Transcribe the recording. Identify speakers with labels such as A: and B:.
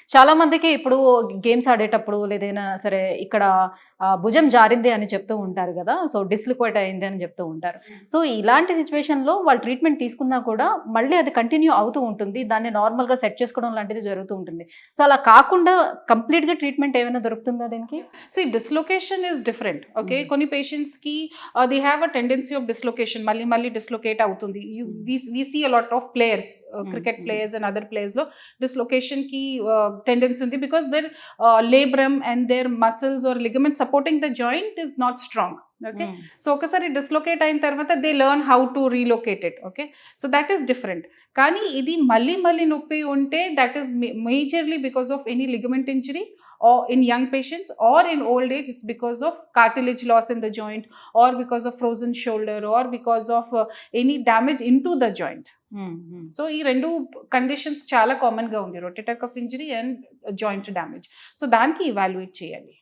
A: చాలా మందికి ఇప్పుడు గేమ్స్ ఆడేటప్పుడు లేదైనా సరే ఇక్కడ భుజం జారింది అని చెప్తూ ఉంటారు గదా! సో, డిస్‌లొకేట్ అయింది అని చెప్తూ ఉంటారు. సో, ఇలాంటి సిట్యుయేషన్‌లో వాళ్ళు ట్రీట్మెంట్ తీసుకున్నా కూడా మళ్ళీ అది కంటిన్యూ అవుతూ ఉంటుంది. దాన్ని నార్మల్‌గా సెట్ చేసుకోవడం లాంటిది జరుగుతూ ఉంటుంది. సో, అలా కాకుండా కంప్లీట్‌గా ట్రీట్మెంట్ ఏమైనా దొరుకుతుందా దీనికి?
B: Dislocation is different. Okay.
A: Hmm.
B: కొన్ని పేషెంట్స్‌కి they have a tendency of dislocation. మళ్ళీ మళ్ళీ డిస్లొకేట్ అవుతుంది.
A: Hmm.
B: We see a lot of players,
A: hmm.
B: Cricket
A: hmm.
B: Players and other ప్లేయర్స్‌లో డిస్లొకేషన్‌కి టెండెన్సీ ఉంది. Because their labrum and their muscles or ligaments supporting the joint is not strong. Okay.
A: Hmm.
B: So, ఒకసారి dislocate అయిన తర్వాత they learn how to relocate it. Okay. So, that is different. కానీ ఇది మళ్ళీ మళ్ళీ నొప్పి ఉంటే that is majorly because of any ligament injury or in young patients, or in old age it's because of cartilage loss in the joint, or because of frozen shoulder, or because of any damage into the joint.
A: హ్మ్. హ్మ్.
B: So ఈ రెండు conditions చాలా common గా ఉంది, rotator cuff injury and joint damage. So దానికి evaluate చేయాలి.